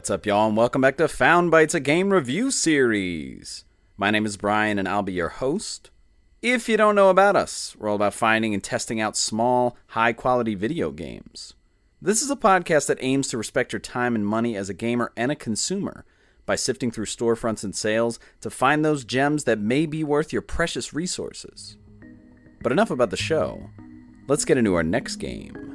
What's up, y'all, and welcome back to Found Bytes, a game review series. My name is Brian, and I'll be your host. If you don't know about us, we're all about finding and testing out small, high-quality video games. This is a podcast that aims to respect your time and money as a gamer and a consumer by sifting through storefronts and sales to find those gems that may be worth your precious resources. But enough about the show. Let's get into our next game.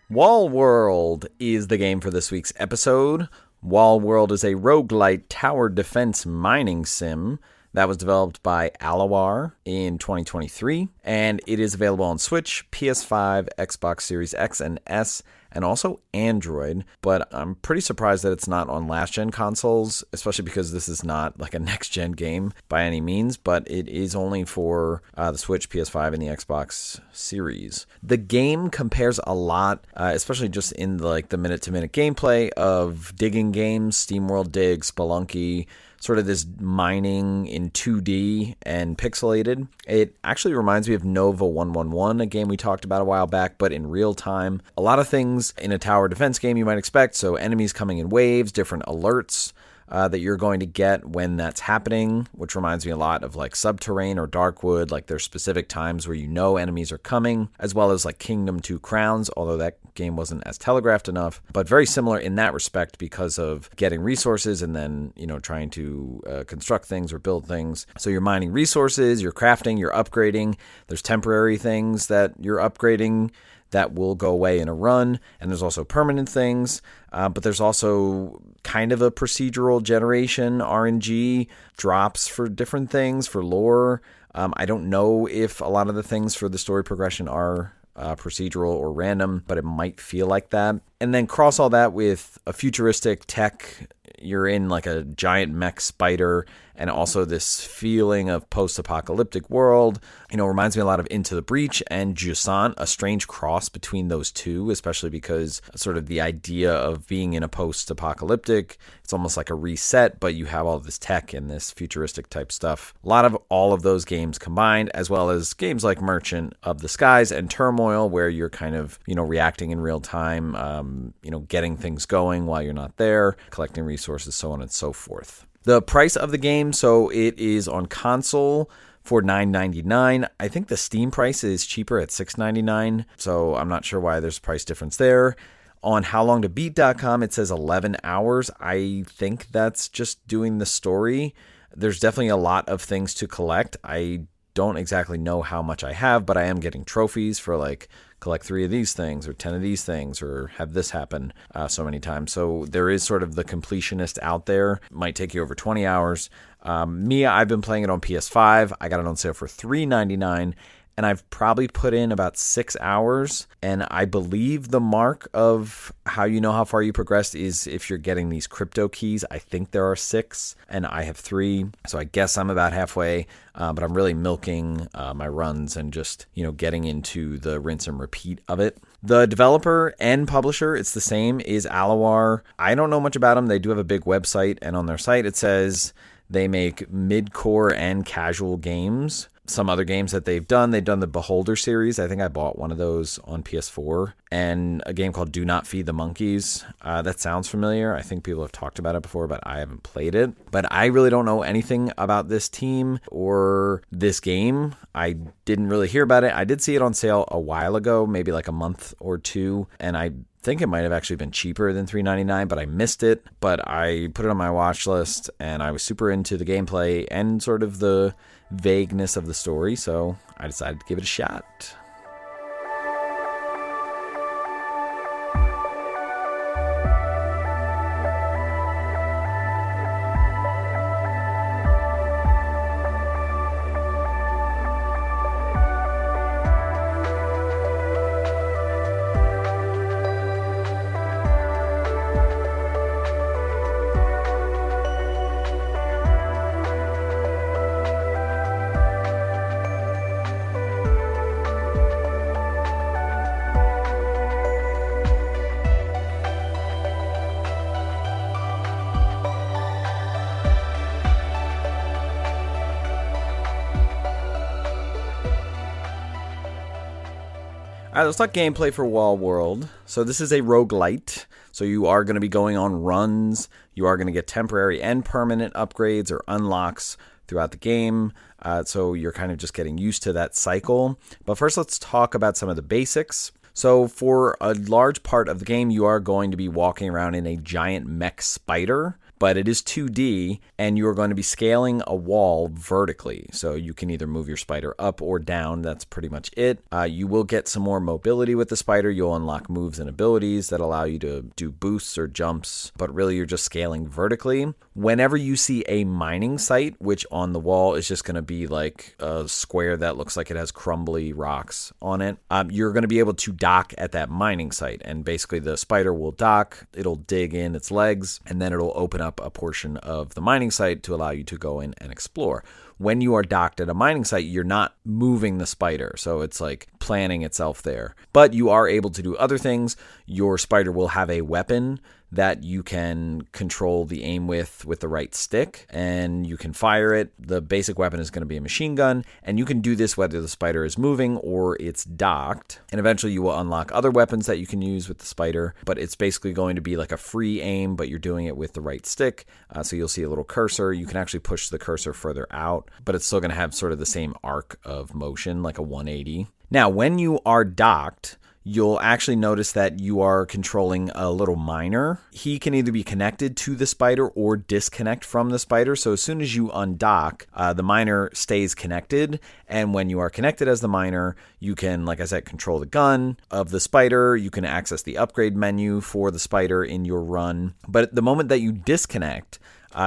Wall World is the game for this week's episode. Wall World is a roguelite tower defense mining sim that was developed by Alawar in 2023, and it is available on Switch, PS5, Xbox Series X and S, and also Android, but I'm pretty surprised that it's not on last-gen consoles, especially because this is not like a next-gen game by any means, but it is only for the Switch, PS5, and the Xbox Series. The game compares a lot, especially just in the minute-to-minute gameplay of digging games, SteamWorld Dig, Spelunky, sort of this mining in 2D and pixelated. It actually reminds me of Nova 111, a game we talked about a while back, but in real time. A lot of things in a tower defense game you might expect, so enemies coming in waves, different alerts that you're going to get when that's happening, which reminds me a lot of like Subterrane or Darkwood. Like there's specific times where you know enemies are coming, as well as like Kingdom 2 Crowns, although that game wasn't as telegraphed enough, but very similar in that respect because of getting resources and then, trying to construct things or build things. So you're mining resources, you're crafting, you're upgrading. There's temporary things that you're upgrading that will go away in a run, and there's also permanent things, but there's also kind of a procedural generation, RNG, drops for different things, for lore. I don't know if a lot of the things for the story progression are procedural or random, but it might feel like that. And then cross all that with a futuristic tech. You're in like a giant mech spider, and also this feeling of post-apocalyptic world. Reminds me a lot of Into the Breach and Jusant, a strange cross between those two, especially because sort of the idea of being in a post-apocalyptic, it's almost like a reset, but you have all this tech and this futuristic type stuff. A lot of all of those games combined, as well as games like Merchant of the Skies and Turmoil, where you're kind of, reacting in real time, getting things going while you're not there, collecting resources, so on and so forth. The price of the game, so it is on console for $9.99. I think the Steam price is cheaper at $6.99, so I'm not sure why there's a price difference there. On howlongtobeat.com, it says 11 hours. I think that's just doing the story. There's definitely a lot of things to collect. I don't exactly know how much I have, but I am getting trophies for like collect 3 of these things or 10 of these things or have this happen so many times. So there is sort of the completionist out there. Might take you over 20 hours. I've been playing it on PS5. I got it on sale for $3.99. And I've probably put in about 6 hours. And I believe the mark of how you know how far you progressed is if you're getting these crypto keys. I think there are 6 and I have 3. So I guess I'm about halfway. But I'm really milking my runs and just, getting into the rinse and repeat of it. The developer and publisher, it's the same, is Alawar. I don't know much about them. They do have a big website. And on their site, it says they make mid-core and casual games. Some other games that they've done the Beholder series. I think I bought one of those on PS4. And a game called Do Not Feed the Monkeys. That sounds familiar. I think people have talked about it before, but I haven't played it. But I really don't know anything about this team or this game. I didn't really hear about it. I did see it on sale a while ago, maybe like a month or two. And I think it might have actually been cheaper than $3.99, but I missed it. But I put it on my watch list, and I was super into the gameplay and sort of the vagueness of the story, so I decided to give it a shot. All right, let's talk gameplay for Wall World. So this is a roguelite. So you are going to be going on runs. You are going to get temporary and permanent upgrades or unlocks throughout the game. So you're kind of just getting used to that cycle. But first, let's talk about some of the basics. So for a large part of the game, you are going to be walking around in a giant mech spider, but it is 2D, and you are going to be scaling a wall vertically. So you can either move your spider up or down. That's pretty much it. You will get some more mobility with the spider. You'll unlock moves and abilities that allow you to do boosts or jumps, but really you're just scaling vertically. Whenever you see a mining site, which on the wall is just going to be like a square that looks like it has crumbly rocks on it, you're going to be able to dock at that mining site. And basically the spider will dock, it'll dig in its legs, and then it'll open up a portion of the mining site to allow you to go in and explore. When you are docked at a mining site, you're not moving the spider, so it's like planning itself there. But you are able to do other things. Your spider will have a weapon that you can control the aim with the right stick, and you can fire it. The basic weapon is going to be a machine gun, and you can do this whether the spider is moving or it's docked. And eventually you will unlock other weapons that you can use with the spider, but it's basically going to be like a free aim, but you're doing it with the right stick. So you'll see a little cursor. You can actually push the cursor further out, but it's still going to have sort of the same arc of motion, like a 180. Now, when you are docked, you'll actually notice that you are controlling a little miner. He can either be connected to the spider or disconnect from the spider. So as soon as you undock, the miner stays connected. And when you are connected as the miner, you can, like I said, control the gun of the spider. You can access the upgrade menu for the spider in your run. But at the moment that you disconnect,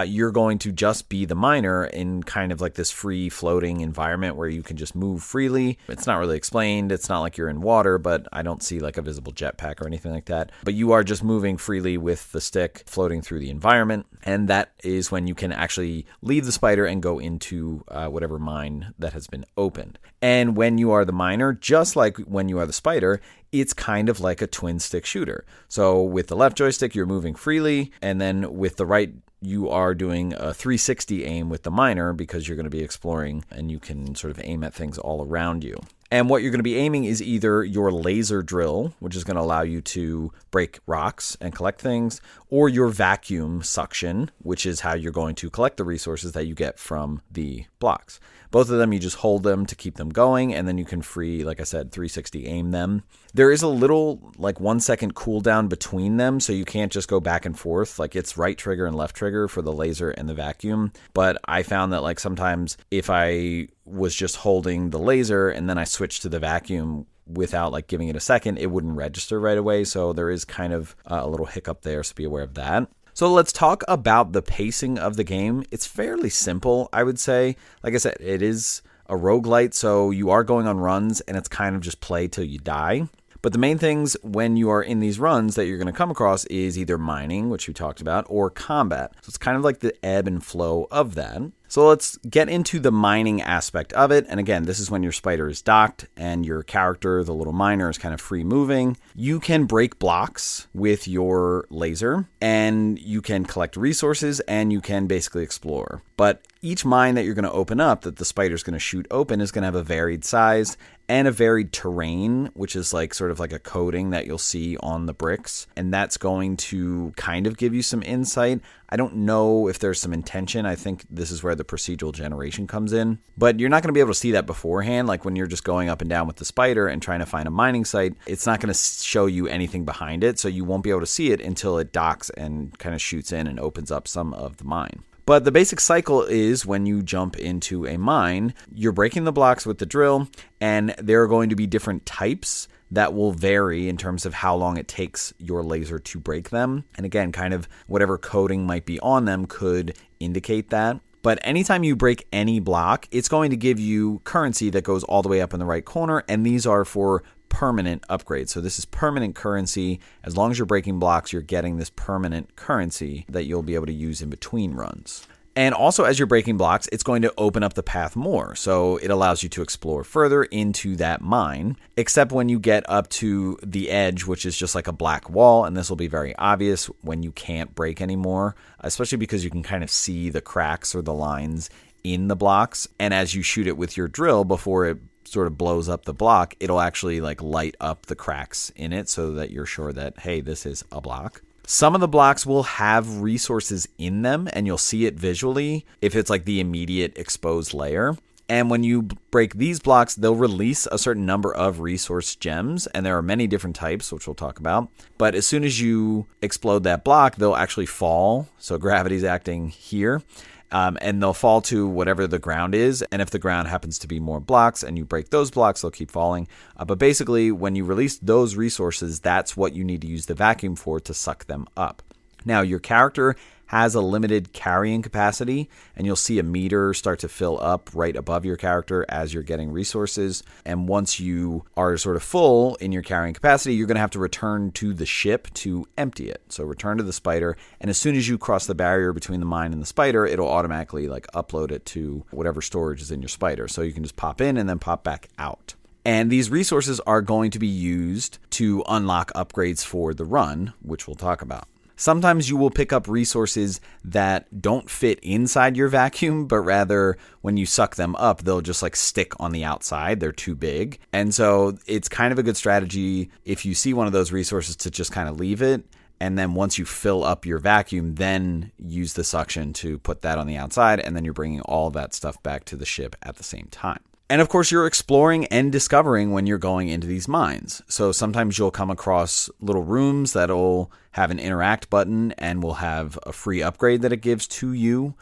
you're going to just be the miner in kind of like this free floating environment where you can just move freely. It's not really explained. It's not like you're in water, but I don't see like a visible jetpack or anything like that. But you are just moving freely with the stick floating through the environment. And that is when you can actually leave the spider and go into whatever mine that has been opened. And when you are the miner, just like when you are the spider, it's kind of like a twin stick shooter. So with the left joystick, you're moving freely. And then with the right, you are doing a 360 aim with the miner because you're going to be exploring and you can sort of aim at things all around you. And what you're going to be aiming is either your laser drill, which is going to allow you to break rocks and collect things, or your vacuum suction, which is how you're going to collect the resources that you get from the blocks. Both of them, you just hold them to keep them going, and then you can free, like I said, 360 aim them. There is a little, like 1 second cooldown between them, so you can't just go back and forth. Like it's right trigger and left trigger for the laser and the vacuum. But I found that like sometimes if I was just holding the laser and then I switched to the vacuum without like giving it a second, it wouldn't register right away. So there is kind of a little hiccup there, so be aware of that. So let's talk about the pacing of the game. It's fairly simple, I would say. Like I said, it is a roguelite, so you are going on runs, and it's kind of just play till you die. But the main things when you are in these runs that you're going to come across is either mining, which we talked about, or combat. So it's kind of like the ebb and flow of that. So let's get into the mining aspect of it. And again, this is when your spider is docked and your character, the little miner, is kind of free moving. You can break blocks with your laser, and you can collect resources, and you can basically explore. But each mine that you're going to open up that the spider's going to shoot open is going to have a varied size and a varied terrain, which is like sort of like a coating that you'll see on the bricks. And that's going to kind of give you some insight. I don't know if there's some intention. I think this is where the procedural generation comes in. But you're not going to be able to see that beforehand. Like when you're just going up and down with the spider and trying to find a mining site, it's not going to show you anything behind it. So you won't be able to see it until it docks and kind of shoots in and opens up some of the mine. But the basic cycle is when you jump into a mine, you're breaking the blocks with the drill, and there are going to be different types that will vary in terms of how long it takes your laser to break them. And again, kind of whatever coating might be on them could indicate that. But anytime you break any block, it's going to give you currency that goes all the way up in the right corner, and these are for permanent upgrades. So this is permanent currency. As long as you're breaking blocks, you're getting this permanent currency that you'll be able to use in between runs. And also, as you're breaking blocks, it's going to open up the path more. So it allows you to explore further into that mine, except when you get up to the edge, which is just like a black wall. And this will be very obvious when you can't break anymore, especially because you can kind of see the cracks or the lines in the blocks. And as you shoot it with your drill before it sort of blows up the block, it'll actually like light up the cracks in it so that you're sure that, hey, this is a block. Some of the blocks will have resources in them, and you'll see it visually if it's like the immediate exposed layer. And when you break these blocks, they'll release a certain number of resource gems, and there are many different types, which we'll talk about. But as soon as you explode that block, they'll actually fall. So gravity's acting here. And they'll fall to whatever the ground is. And if the ground happens to be more blocks and you break those blocks, they'll keep falling. But basically, when you release those resources, that's what you need to use the vacuum for to suck them up. Now, your character has a limited carrying capacity, and you'll see a meter start to fill up right above your character as you're getting resources. And once you are sort of full in your carrying capacity, you're going to have to return to the ship to empty it. So return to the spider, and as soon as you cross the barrier between the mine and the spider, it'll automatically like upload it to whatever storage is in your spider. So you can just pop in and then pop back out. And these resources are going to be used to unlock upgrades for the run, which we'll talk about. Sometimes you will pick up resources that don't fit inside your vacuum, but rather when you suck them up, they'll just like stick on the outside. They're too big. And so it's kind of a good strategy if you see one of those resources to just kind of leave it. And then once you fill up your vacuum, then use the suction to put that on the outside. And then you're bringing all of that stuff back to the ship at the same time. And of course, you're exploring and discovering when you're going into these mines. So sometimes you'll come across little rooms that'll have an interact button and will have a free upgrade that it gives to you.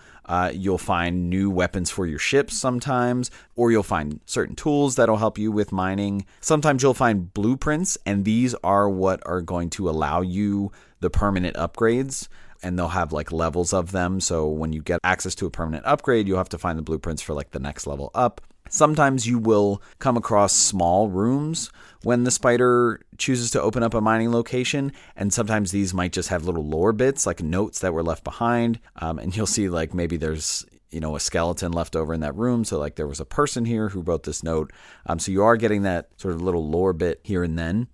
You'll find new weapons for your ships sometimes, or you'll find certain tools that'll help you with mining. Sometimes you'll find blueprints, and these are what are going to allow you the permanent upgrades. And they'll have like levels of them. So when you get access to a permanent upgrade, you'll have to find the blueprints for like the next level up. Sometimes you will come across small rooms when the spider chooses to open up a mining location, and sometimes these might just have little lore bits, like notes that were left behind, and you'll see like maybe there's a skeleton left over in that room, so like there was a person here who wrote this note, so you are getting that sort of little lore bit here and then.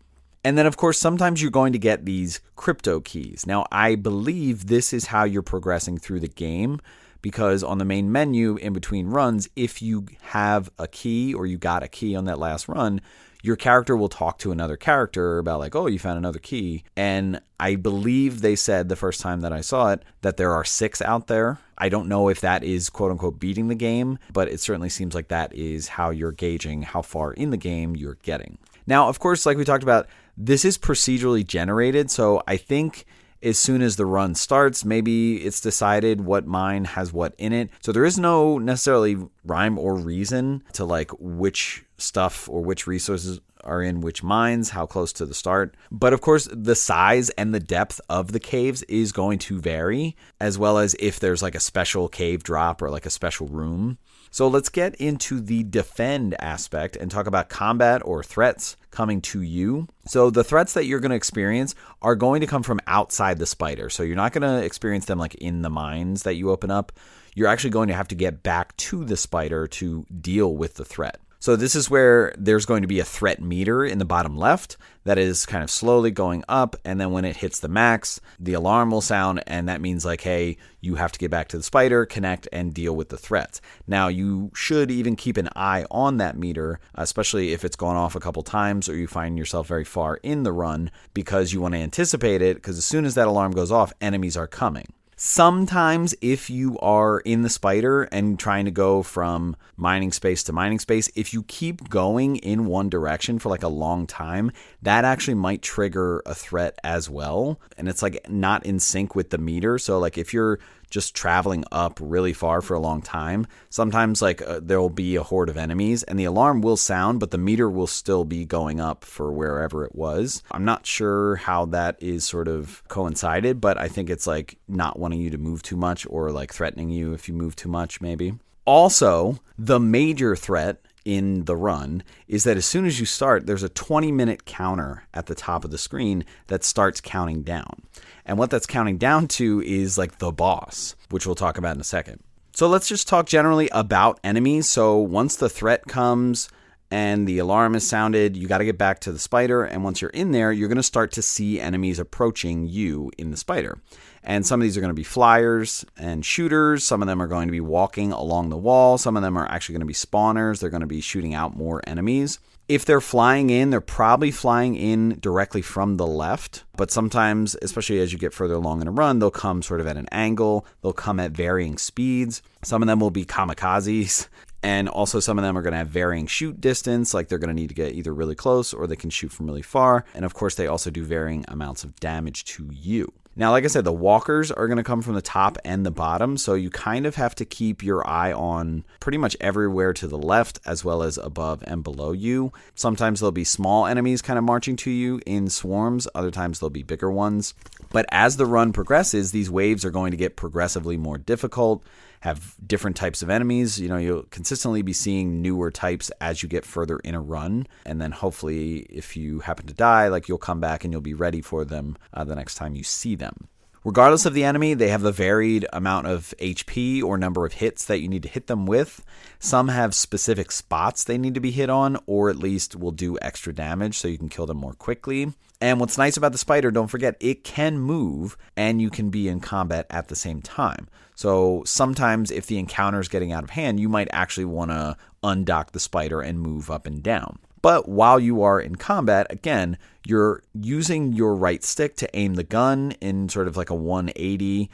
And then, of course, sometimes you're going to get these crypto keys. Now, I believe this is how you're progressing through the game, because on the main menu in between runs, if you have a key or you got a key on that last run, your character will talk to another character about like, oh, you found another key. And I believe they said the first time that I saw it that there are 6 out there. I don't know if that is quote unquote beating the game, but it certainly seems like that is how you're gauging how far in the game you're getting. Now, of course, like we talked about, this is procedurally generated. So I think as soon as the run starts, maybe it's decided what mine has what in it. So there is no necessarily rhyme or reason to like which stuff or which resources are in which mines, how close to the start. But of course, the size and the depth of the caves is going to vary, as well as if there's like a special cave drop or like a special room. So let's get into the defend aspect and talk about combat or threats coming to you. So the threats that you're going to experience are going to come from outside the spider. So you're not going to experience them like in the mines that you open up. You're actually going to have to get back to the spider to deal with the threat. So this is where there's going to be a threat meter in the bottom left that is kind of slowly going up. And then when it hits the max, the alarm will sound. And that means like, hey, you have to get back to the spider, connect, and deal with the threats. Now, you should even keep an eye on that meter, especially if it's gone off a couple times or you find yourself very far in the run, because you want to anticipate it, because as soon as that alarm goes off, enemies are coming. Sometimes if you are in the spider and trying to go from mining space to mining space, if you keep going in one direction for like a long time, that actually might trigger a threat as well. And it's like not in sync with the meter. So like if you're just traveling up really far for a long time, sometimes like there will be a horde of enemies and the alarm will sound, but the meter will still be going up for wherever it was. I'm not sure how that is sort of coincided, but I think it's like not wanting you to move too much or like threatening you if you move too much, maybe. Also, the major threat in the run is that as soon as you start, there's a 20-minute counter at the top of the screen that starts counting down. And what that's counting down to is like the boss, which we'll talk about in a second. So let's just talk generally about enemies. So once the threat comes and the alarm is sounded. You got to get back to the spider, and once you're in there, you're going to start to see enemies approaching you in the spider. And some of these are going to be flyers and shooters. Some of them are going to be walking along the wall. Some of them are actually going to be spawners. They're going to be shooting out more enemies. If they're flying in, they're probably flying in directly from the left. But sometimes, especially as you get further along in a run, they'll come sort of at an angle. They'll come at varying speeds. Some of them will be kamikazes. And also some of them are going to have varying shoot distance, like they're going to need to get either really close or they can shoot from really far. And of course, they also do varying amounts of damage to you. Now, like I said, the walkers are going to come from the top and the bottom, so you kind of have to keep your eye on pretty much everywhere to the left as well as above and below you. Sometimes there'll be small enemies kind of marching to you in swarms. Other times there'll be bigger ones. But as the run progresses, these waves are going to get progressively more difficult, have different types of enemies. You know, you'll consistently be seeing newer types as you get further in a run. And then hopefully if you happen to die, like you'll come back and you'll be ready for them the next time you see them. Regardless of the enemy, they have a varied amount of HP or number of hits that you need to hit them with. Some have specific spots they need to be hit on, or at least will do extra damage so you can kill them more quickly. And what's nice about the spider, don't forget, it can move and you can be in combat at the same time. So sometimes if the encounter is getting out of hand, you might actually want to undock the spider and move up and down. But while you are in combat, again, you're using your right stick to aim the gun in sort of like a 180,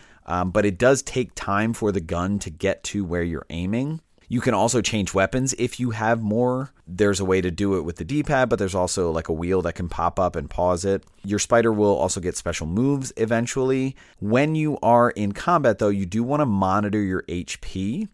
but it does take time for the gun to get to where you're aiming. You can also change weapons if you have more. There's a way to do it with the D-pad, but there's also like a wheel that can pop up and pause it. Your spider will also get special moves eventually. When you are in combat, though, you do want to monitor your HP.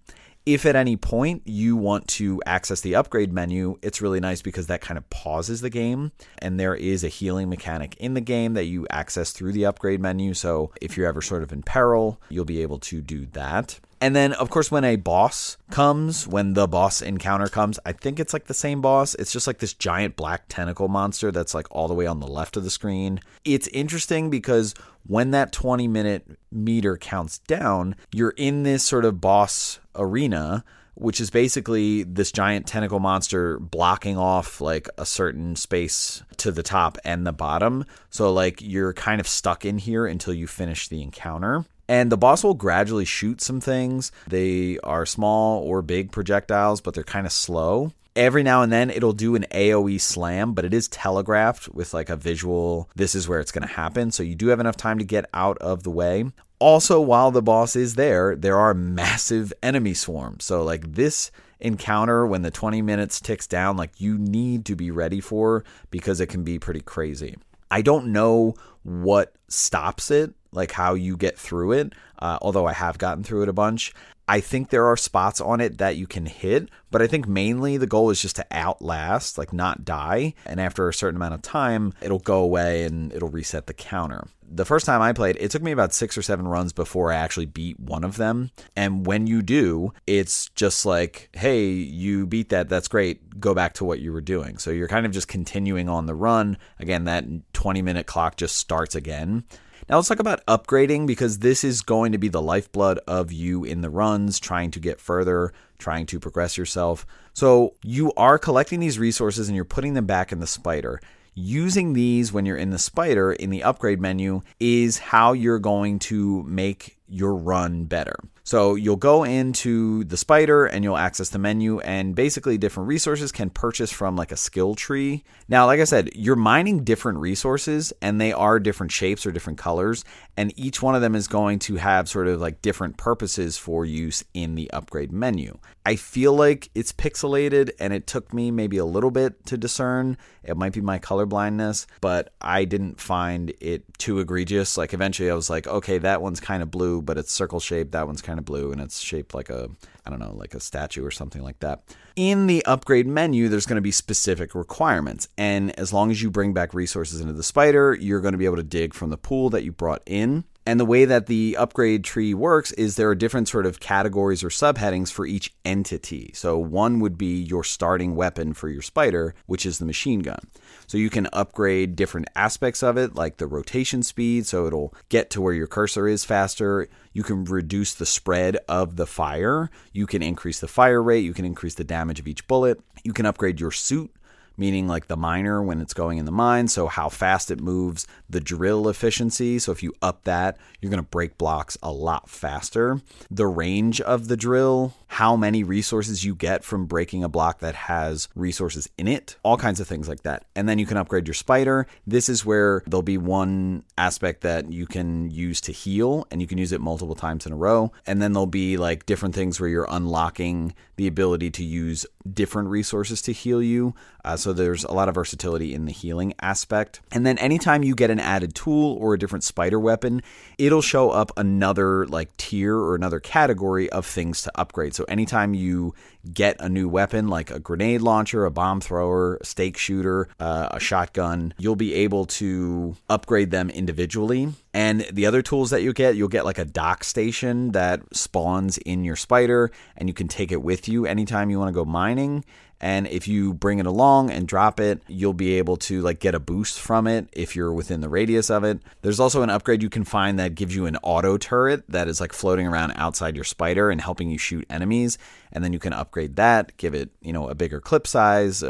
If at any point you want to access the upgrade menu, it's really nice because that kind of pauses the game. And there is a healing mechanic in the game that you access through the upgrade menu. So if you're ever sort of in peril, you'll be able to do that. And then, of course, when a boss comes, when the boss encounter comes, I think it's like the same boss. It's just like this giant black tentacle monster that's like all the way on the left of the screen. It's interesting because when that 20-minute meter counts down, you're in this sort of boss arena, which is basically this giant tentacle monster blocking off like a certain space to the top and the bottom. So like you're kind of stuck in here until you finish the encounter. And the boss will gradually shoot some things. They are small or big projectiles, but they're kind of slow. Every now and then it'll do an AoE slam, but it is telegraphed with like a visual, this is where it's going to happen. So you do have enough time to get out of the way. Also, while the boss is there, there are massive enemy swarms. So like this encounter, when the 20 minutes ticks down, like you need to be ready for, because it can be pretty crazy. I don't know what stops it, like how you get through it, although I have gotten through it a bunch. I think there are spots on it that you can hit, but I think mainly the goal is just to outlast, like not die. And after a certain amount of time, it'll go away and it'll reset the counter. The first time I played, it took me about 6 or 7 runs before I actually beat one of them. And when you do, it's just like, hey, you beat that. That's great. Go back to what you were doing. So you're kind of just continuing on the run. Again, that 20-minute clock just starts again. Now let's talk about upgrading, because this is going to be the lifeblood of you in the runs, trying to get further, trying to progress yourself. So you are collecting these resources and you're putting them back in the spider. Using these when you're in the spider in the upgrade menu is how you're going to make your run better. So you'll go into the spider and you'll access the menu, and basically different resources can purchase from like a skill tree. Now, like I said, you're mining different resources and they are different shapes or different colors, and each one of them is going to have sort of like different purposes for use in the upgrade menu. I feel like it's pixelated and it took me maybe a little bit to discern. It might be my color blindness, but I didn't find it too egregious. Like eventually I was like, okay, that one's kind of blue, but it's circle shaped. That one's kind of blue and it's shaped like a, I don't know, like a statue or something like that. In the upgrade menu, there's going to be specific requirements. And as long as you bring back resources into the spider, you're going to be able to dig from the pool that you brought in. And the way that the upgrade tree works is there are different sort of categories or subheadings for each entity. So one would be your starting weapon for your spider, which is the machine gun. So you can upgrade different aspects of it, like the rotation speed, so it'll get to where your cursor is faster. You can reduce the spread of the fire. You can increase the fire rate. You can increase the damage of each bullet. You can upgrade your suit, meaning like the miner when it's going in the mine, so how fast it moves, the drill efficiency, so if you up that, you're going to break blocks a lot faster. The range of the drill, how many resources you get from breaking a block that has resources in it, all kinds of things like that. And then you can upgrade your spider. This is where there'll be one aspect that you can use to heal, and you can use it multiple times in a row. And then there'll be like different things where you're unlocking the ability to use different resources to heal you. So there's a lot of versatility in the healing aspect. And then anytime you get an added tool or a different spider weapon, it'll show up another like tier or another category of things to upgrade. So anytime you get a new weapon like a grenade launcher, a bomb thrower, a stake shooter, a shotgun, you'll be able to upgrade them individually. And the other tools that you'll get like a dock station that spawns in your spider, and you can take it with you anytime you want to go mining. And if you bring it along and drop it, you'll be able to like get a boost from it if you're within the radius of it. There's also an upgrade you can find that gives you an auto turret that is like floating around outside your spider and helping you shoot enemies. And then you can upgrade that, give it, a bigger clip size,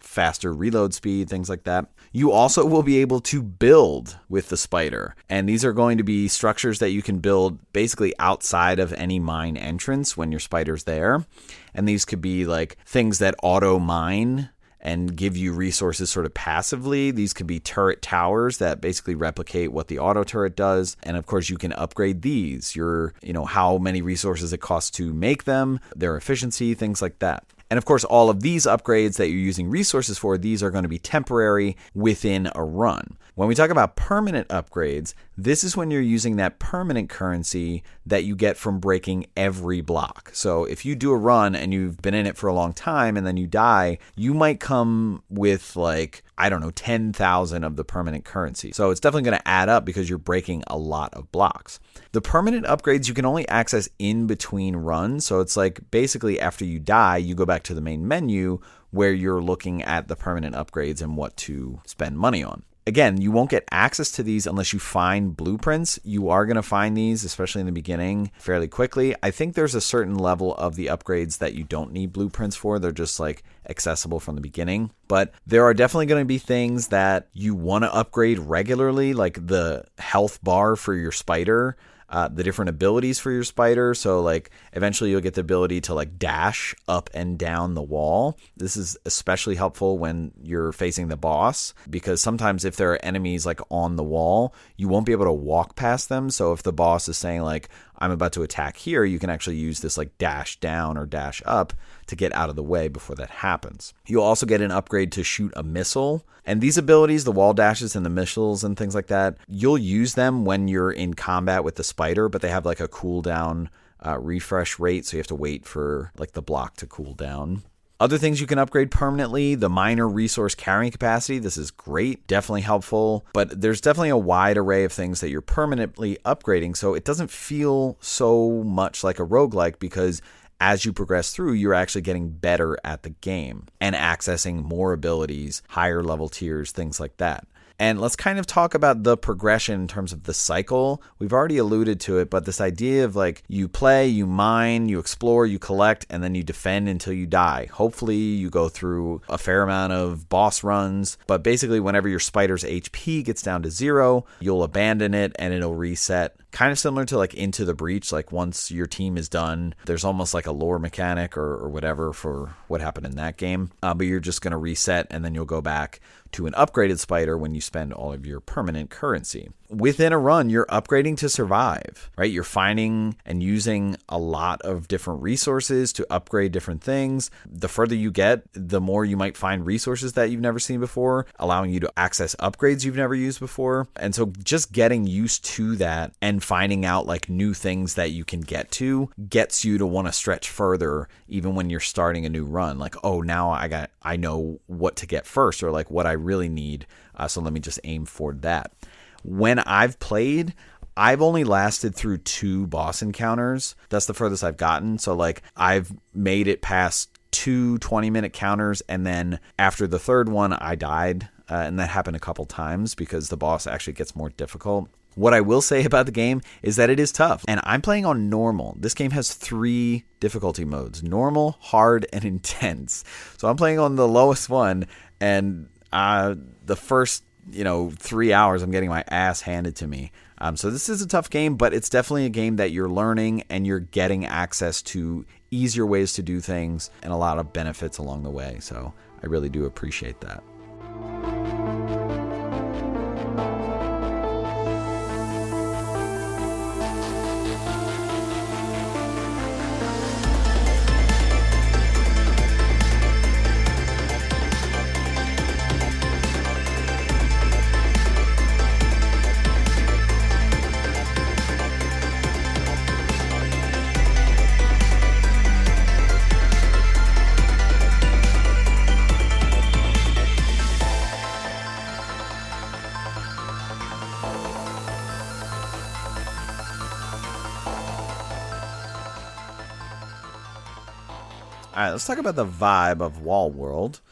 faster reload speed, things like that. You also will be able to build with the spider. And these are going to be structures that you can build basically outside of any mine entrance when your spider's there. And these could be like things that auto mine and give you resources sort of passively. These could be turret towers that basically replicate what the auto turret does. And of course, you can upgrade these, how many resources it costs to make them, their efficiency, things like that. And of course, all of these upgrades that you're using resources for, these are going to be temporary within a run. When we talk about permanent upgrades, this is when you're using that permanent currency that you get from breaking every block. So if you do a run and you've been in it for a long time and then you die, you might come with 10,000 of the permanent currency. So it's definitely going to add up because you're breaking a lot of blocks. The permanent upgrades you can only access in between runs. So it's like basically after you die, you go back to the main menu where you're looking at the permanent upgrades and what to spend money on. Again, you won't get access to these unless you find blueprints. You are going to find these, especially in the beginning, fairly quickly. I think there's a certain level of the upgrades that you don't need blueprints for. They're just accessible from the beginning. But there are definitely going to be things that you want to upgrade regularly, like the health bar for your spider. The different abilities for your spider. So eventually you'll get the ability to dash up and down the wall. This is especially helpful when you're facing the boss, because sometimes if there are enemies on the wall, you won't be able to walk past them. So if the boss is saying I'm about to attack here, you can actually use this dash down or dash up to get out of the way before that happens. You'll also get an upgrade to shoot a missile. And these abilities, the wall dashes and the missiles and things like that, you'll use them when you're in combat with the spider, but they have a cooldown refresh rate. So you have to wait for the block to cool down. Other things you can upgrade permanently, the miner resource carrying capacity. This is great, definitely helpful, but there's definitely a wide array of things that you're permanently upgrading. So it doesn't feel so much like a roguelike, because as you progress through, you're actually getting better at the game and accessing more abilities, higher level tiers, things like that. And let's kind of talk about the progression in terms of the cycle. We've already alluded to it, but this idea of you play, you mine, you explore, you collect, and then you defend until you die. Hopefully you go through a fair amount of boss runs, but basically whenever your spider's HP gets down to 0, you'll abandon it and it'll reset. Kind of similar to Into the Breach. Once your team is done, there's almost a lore mechanic or whatever for what happened in that game. But you're just going to reset and then you'll go back to an upgraded spider when you spend all of your permanent currency. Within a run, you're upgrading to survive, right? You're finding and using a lot of different resources to upgrade different things. The further you get, the more you might find resources that you've never seen before, allowing you to access upgrades you've never used before. And so just getting used to that and finding out new things that you can get to gets you to want to stretch further, even when you're starting a new run. Now I know what to get first, or what I really need. So let me just aim for that. When I've played, I've only lasted through 2 boss encounters. That's the furthest I've gotten. So like I've made it past 2 20-minute counters, and then after the third one, I died. And that happened a couple times because the boss actually gets more difficult. What I will say about the game is that it is tough, and I'm playing on normal. This game has 3 difficulty modes: normal, hard, and intense. So I'm playing on the lowest one, and the first 3 hours I'm getting my ass handed to me. So this is a tough game, but it's definitely a game that you're learning and you're getting access to easier ways to do things and a lot of benefits along the way. So I really do appreciate that. All right, let's talk about the vibe of Wall World,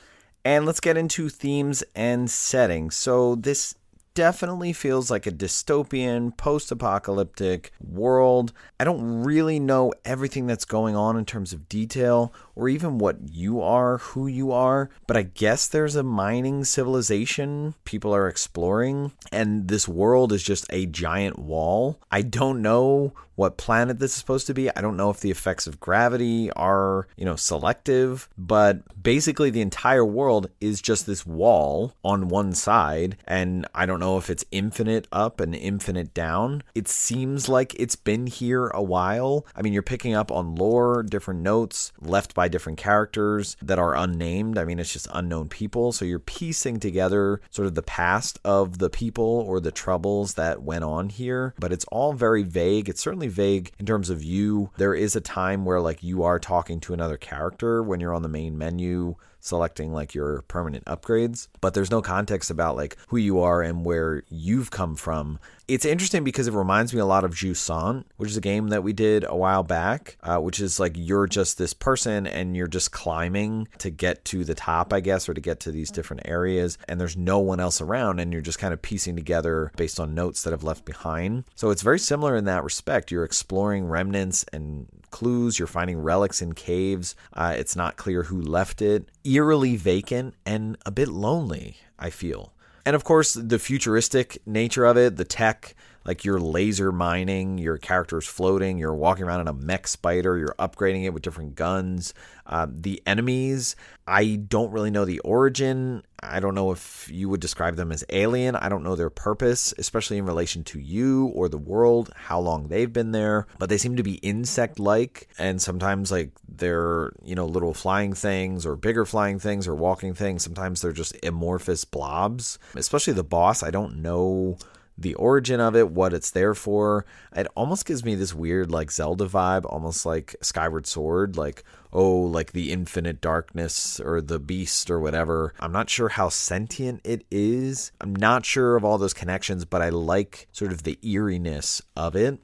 and let's get into themes and settings. So this definitely feels like a dystopian, post-apocalyptic world. I don't really know everything that's going on in terms of detail or even what you are, who you are, but I guess there's a mining civilization people are exploring, and this world is just a giant wall. I don't know what planet this is supposed to be. I don't know if the effects of gravity are, selective, but basically the entire world is just this wall on one side, and I don't know if it's infinite up and infinite down. It seems like it's been here a while. I mean, you're picking up on lore, different notes left by different characters that are unnamed. I mean, it's just unknown people. So you're piecing together sort of the past of the people or the troubles that went on here, but it's all very vague. It's certainly vague in terms of you. There is a time where like you are talking to another character when you're on the main menu selecting like your permanent upgrades, but there's no context about like who you are and where you've come from. It's interesting because it reminds me a lot of Jusant, which is a game that we did a while back, which is like you're just this person and you're just climbing to get to the top, I guess, or to get to these different areas, and there's no one else around, and you're just kind of piecing together based on notes that have left behind. So it's very similar in that respect. You're exploring remnants and clues, you're finding relics in caves. It's not clear who left it. Eerily vacant and a bit lonely, I feel. And of course, the futuristic nature of it, the tech, like you're laser mining, your character's floating, you're walking around in a mech spider, you're upgrading it with different guns. The enemies, I don't really know the origin. I don't know if you would describe them as alien. I don't know their purpose, especially in relation to you or the world, how long they've been there. But they seem to be insect-like, and sometimes like they're, little flying things or bigger flying things or walking things. Sometimes they're just amorphous blobs. Especially the boss, I don't know the origin of it, what it's there for. It almost gives me this weird like Zelda vibe, almost like Skyward Sword, like the infinite darkness or the beast or whatever. I'm not sure how sentient it is. I'm not sure of all those connections, but I like sort of the eeriness of it.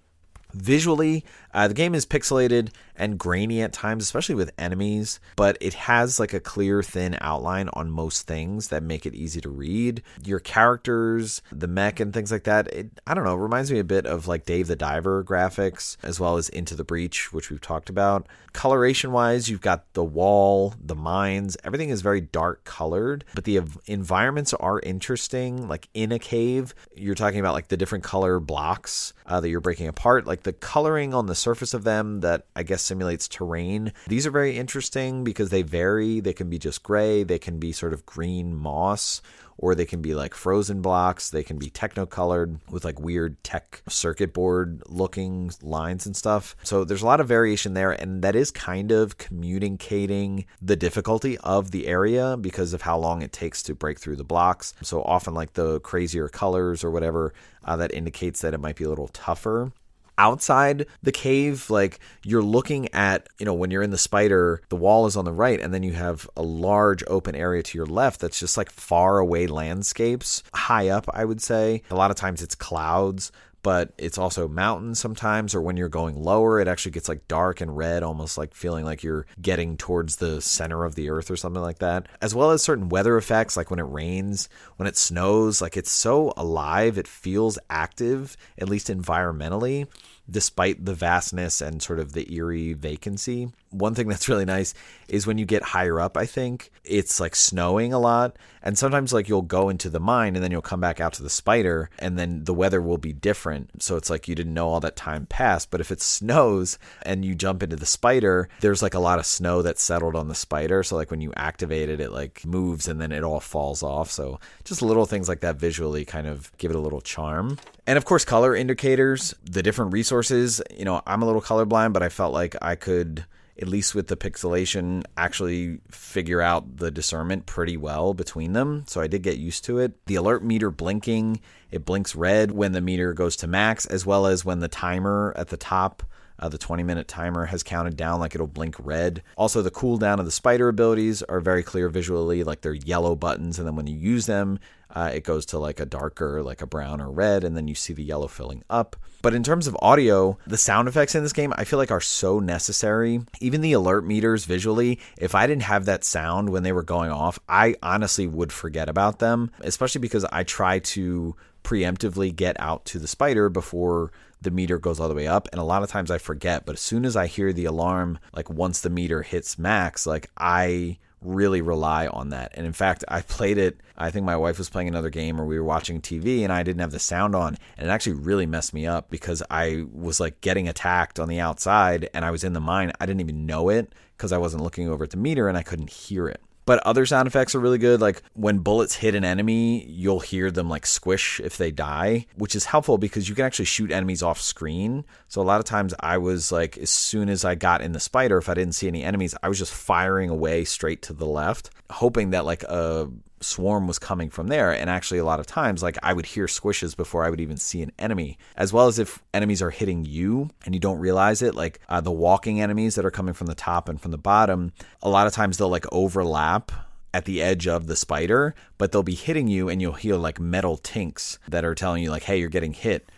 Visually, the game is pixelated and grainy at times, especially with enemies, but it has like a clear, thin outline on most things that make it easy to read. Your characters, the mech and things like that, I don't know, it reminds me a bit of like Dave the Diver graphics, as well as Into the Breach, which we've talked about. Coloration-wise, you've got the wall, the mines, everything is very dark colored, but the environments are interesting. Like in a cave, you're talking about like the different color blocks that you're breaking apart, like the coloring on the surface of them that I guess simulates terrain. These are very interesting because they vary. They can be just gray, they can be sort of green moss, or they can be like frozen blocks. They can be techno-colored with like weird tech circuit board looking lines and stuff. So there's a lot of variation there, and that is kind of communicating the difficulty of the area because of how long it takes to break through the blocks. So often like the crazier colors or whatever, that indicates that it might be a little tougher. Outside the cave, like you're looking at, when you're in the spider, the wall is on the right, and then you have a large open area to your left that's just like far away landscapes, high up, I would say. A lot of times it's clouds, but it's also mountains sometimes, or when you're going lower, it actually gets like dark and red, almost like feeling like you're getting towards the center of the earth or something like that. As well as certain weather effects, like when it rains, when it snows, like it's so alive, it feels active, at least environmentally, despite the vastness and sort of the eerie vacancy. One thing that's really nice is when you get higher up, I think, it's like snowing a lot. And sometimes like you'll go into the mine and then you'll come back out to the spider and then the weather will be different. So it's like you didn't know all that time passed. But if it snows and you jump into the spider, there's like a lot of snow that's settled on the spider. So like when you activate it, it like moves and then it all falls off. So just little things like that visually kind of give it a little charm. And of course, color indicators, the different resources. I'm a little colorblind, but I felt like I could, at least with the pixelation, actually figure out the discernment pretty well between them. So I did get used to it. The alert meter blinking, it blinks red when the meter goes to max, as well as when the timer at the top, the 20-minute timer has counted down, like it'll blink red. Also, the cooldown of the spider abilities are very clear visually, like they're yellow buttons, and then when you use them, it goes to like a darker, like a brown or red, and then you see the yellow filling up. But in terms of audio, the sound effects in this game, I feel like are so necessary. Even the alert meters visually, if I didn't have that sound when they were going off, I honestly would forget about them, especially because I try to preemptively get out to the spider before the meter goes all the way up. And a lot of times I forget, but as soon as I hear the alarm, like once the meter hits max, like I really rely on that. And in fact, I played it, I think my wife was playing another game or we were watching TV and I didn't have the sound on, and it actually really messed me up because I was like getting attacked on the outside and I was in the mine. I didn't even know it because I wasn't looking over at the meter and I couldn't hear it. But other sound effects are really good. Like when bullets hit an enemy, you'll hear them like squish if they die, which is helpful because you can actually shoot enemies off screen. So a lot of times I was like, as soon as I got in the spider, if I didn't see any enemies, I was just firing away straight to the left, hoping that like a swarm was coming from there. And actually a lot of times like I would hear squishes before I would even see an enemy, as well as if enemies are hitting you and you don't realize it, like the walking enemies that are coming from the top and from the bottom, a lot of times they'll like overlap at the edge of the spider, but they'll be hitting you and you'll hear like metal tinks that are telling you like, hey, you're getting hit.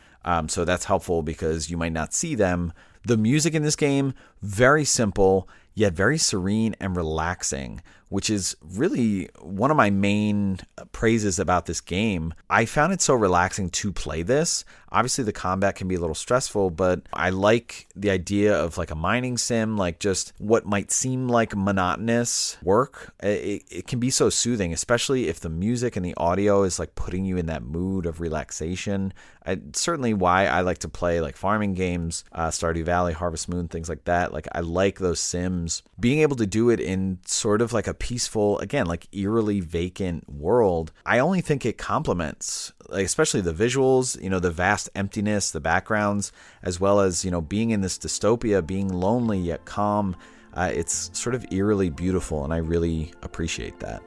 So that's helpful because you might not see them. The music in this game, very simple, yet very serene and relaxing, which is really one of my main praises about this game. I found it so relaxing to play this. Obviously, the combat can be a little stressful, but I like the idea of like a mining sim, like just what might seem like monotonous work. It can be so soothing, especially if the music and the audio is like putting you in that mood of relaxation. Certainly why I like to play like farming games, Stardew Valley, Harvest Moon, things like that. Like I like those sims. Being able to do it in sort of like a peaceful, again, like eerily vacant world, I only think it complements, like especially the visuals, the vast emptiness, the backgrounds, as well as, being in this dystopia, being lonely yet calm. It's sort of eerily beautiful, and I really appreciate that.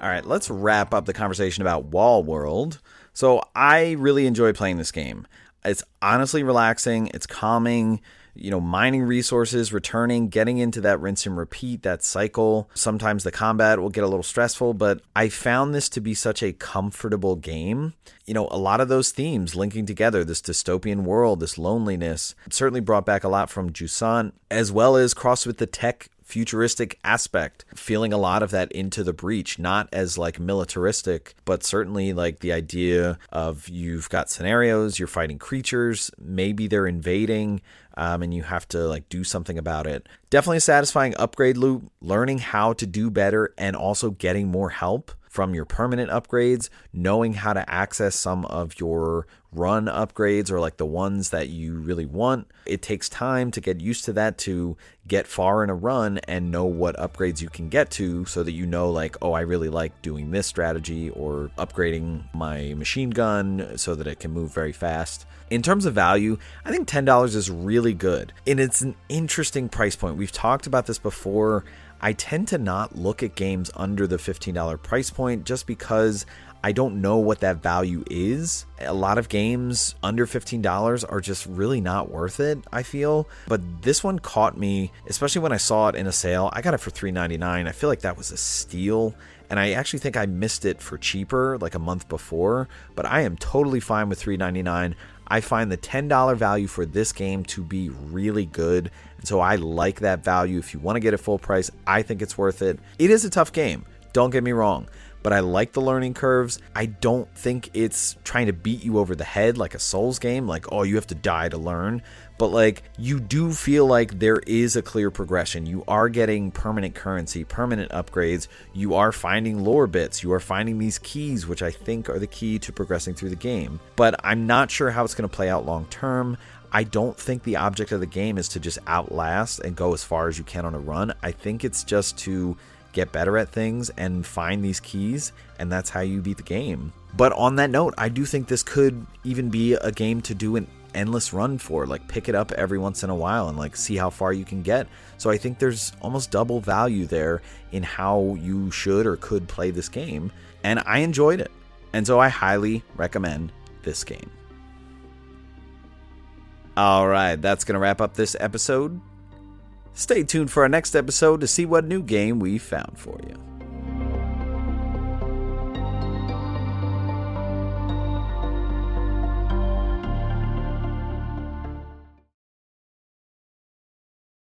All right, let's wrap up the conversation about Wall World. So I really enjoy playing this game. It's honestly relaxing. It's calming. Mining resources, returning, getting into that rinse and repeat, that cycle. Sometimes the combat will get a little stressful, but I found this to be such a comfortable game. A lot of those themes linking together, this dystopian world, this loneliness, it certainly brought back a lot from Jusant, as well as crossed with the tech futuristic aspect, feeling a lot of that Into the Breach, not as like militaristic, but certainly like the idea of you've got scenarios, you're fighting creatures, maybe they're invading, and you have to like do something about it. Definitely a satisfying upgrade loop, learning how to do better and also getting more help from your permanent upgrades, knowing how to access some of your run upgrades or like the ones that you really want. It takes time to get used to that, to get far in a run and know what upgrades you can get to, so that you know like, oh, I really like doing this strategy or upgrading my machine gun so that it can move very fast. In terms of value, I think $10 is really good, and it's an interesting price point. We've talked about this before. I tend to not look at games under the $15 price point just because I don't know what that value is. A lot of games under $15 are just really not worth it, I feel. But this one caught me, especially when I saw it in a sale. I got it for $3.99. I feel like that was a steal. And I actually think I missed it for cheaper like a month before. But I am totally fine with $3.99. I find the $10 value for this game to be really good. And so I like that value. If you want to get it full price, I think it's worth it. It is a tough game, don't get me wrong, but I like the learning curves. I don't think it's trying to beat you over the head like a Souls game, like, oh, you have to die to learn. But like, you do feel like there is a clear progression. You are getting permanent currency, permanent upgrades. You are finding lore bits. You are finding these keys, which I think are the key to progressing through the game. But I'm not sure how it's going to play out long term. I don't think the object of the game is to just outlast and go as far as you can on a run. I think it's just to get better at things and find these keys, and that's how you beat the game. But on that note, I do think this could even be a game to do an endless run for, like pick it up every once in a while and like see how far you can get. So I think there's almost double value there in how you should or could play this game, and I enjoyed it, and so I highly recommend this game. Alright, that's going to wrap up this episode. Stay tuned for our next episode to see what new game we found for you.